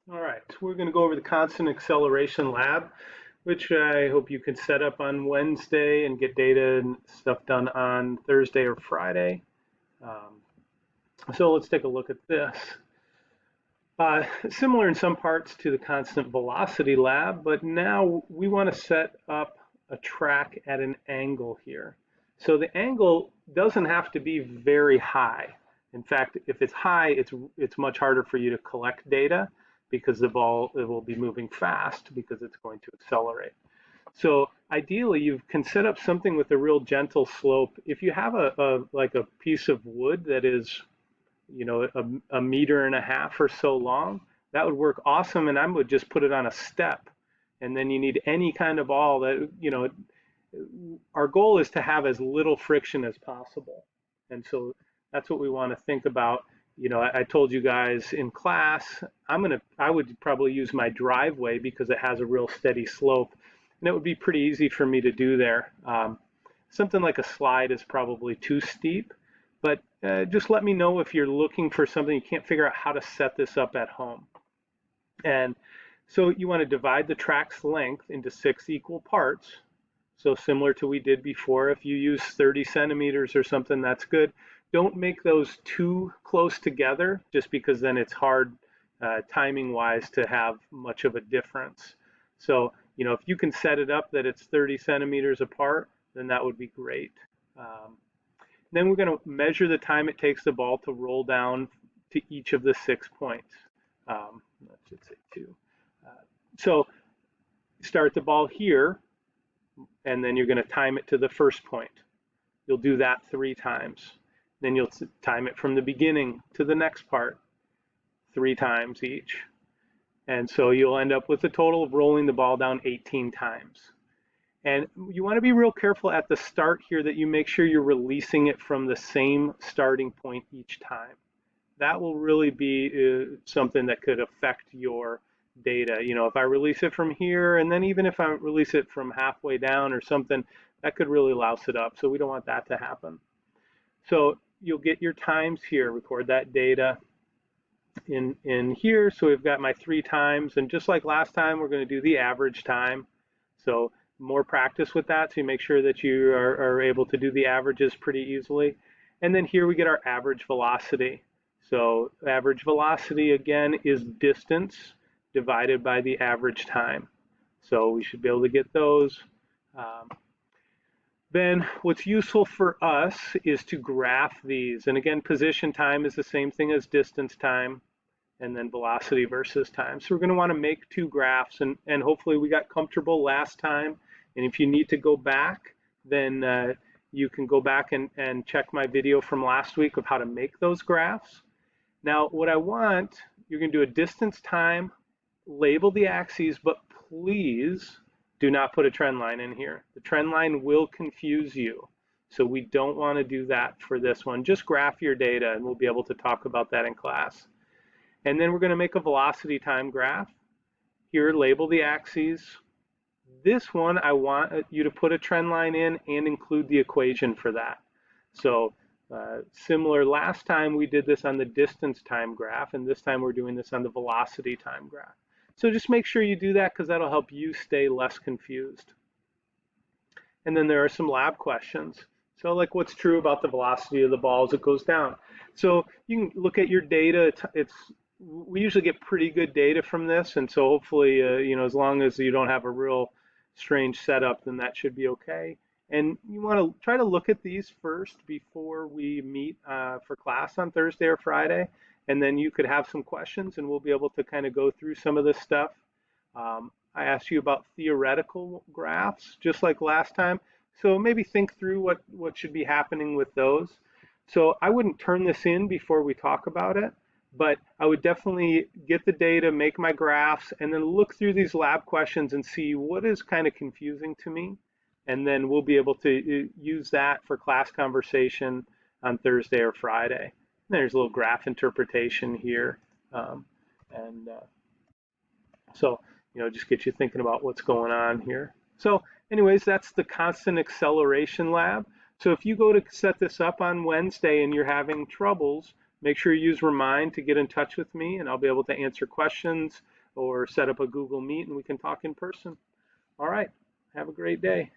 All right, we're going to go over the constant acceleration lab, which I hope you can set up on Wednesday and get data and stuff done on Thursday or Friday. Um, so let's take a look at this. Similar in some parts to the constant velocity lab, but now we want to set up a track at an angle here. So the angle doesn't have to be very high. In fact, if it's high, it's much harder for you to collect data because the ball it will be moving fast because it's going to accelerate. So ideally, you can set up something with a real gentle slope. If you have like a piece of wood that is a meter and a half or so long, that would work awesome. And I would just put it on a step. And then you need any kind of ball that, our goal is to have as little friction as possible. And so that's what we want to think about. I told you guys in class, I would probably use my driveway because it has a real steady slope. And it would be pretty easy for me to do there. Something like a slide is probably too steep. But just let me know if you're looking for something, you can't figure out how to set this up at home. And so you want to divide the track's length into 6 equal parts. So similar to we did before, if you use 30 centimeters or something, that's good. Don't make those too close together, just because then it's hard timing-wise to have much of a difference. So, if you can set it up that it's 30 centimeters apart, then that would be great. Then we're going to measure the time it takes the ball to roll down to each of the 6 points. Let's just say 2. So start the ball here, and then you're going to time it to the first point. You'll do that 3 times. Then you'll time it from the beginning to the next part 3 times each. And so you'll end up with a total of rolling the ball down 18 times. And you want to be real careful at the start here that you make sure you're releasing it from the same starting point each time. That will really be something that could affect your data. If I release it from here, and then even if I release it from halfway down or something, that could really louse it up. So we don't want that to happen. So you'll get your times here, record that data in here. So we've got my 3 times, and just like last time, we're going to do the average time. So more practice with that, so you make sure that you are able to do the averages pretty easily. And then here we get our average velocity. So average velocity, again, is distance divided by the average time. So we should be able to get those. Then what's useful for us is to graph these. And again, position time is the same thing as distance time, and then velocity versus time. So we're going to want to make 2 graphs, and hopefully we got comfortable last time. And if you need to go back, then you can go back and check my video from last week of how to make those graphs. Now, what I want, you're going to do a distance time, label the axes, but please do not put a trend line in here. The trend line will confuse you. So we don't want to do that for this one. Just graph your data, and we'll be able to talk about that in class. And then we're going to make a velocity time graph. Here, label the axes. This one, I want you to put a trend line in and include the equation for that. So similar, last time we did this on the distance time graph, and this time we're doing this on the velocity time graph. So just make sure you do that, because that'll help you stay less confused. And then there are some lab questions. So like, what's true about the velocity of the ball as it goes down? So you can look at your data. We usually get pretty good data from this, and so hopefully, as long as you don't have a real strange setup, then that should be okay. And you want to try to look at these first before we meet for class on Thursday or Friday, and then you could have some questions, and we'll be able to kind of go through some of this stuff. I asked you about theoretical graphs, just like last time, so maybe think through what should be happening with those. So I wouldn't turn this in before we talk about it, but I would definitely get the data, make my graphs, and then look through these lab questions and see what is kind of confusing to me. And then we'll be able to use that for class conversation on Thursday or Friday. There's a little graph interpretation here. So, just get you thinking about what's going on here. So anyways, that's the constant acceleration lab. So if you go to set this up on Wednesday and you're having troubles, make sure you use Remind to get in touch with me, and I'll be able to answer questions. or set up a Google Meet and we can talk in person. All right. Have a great day.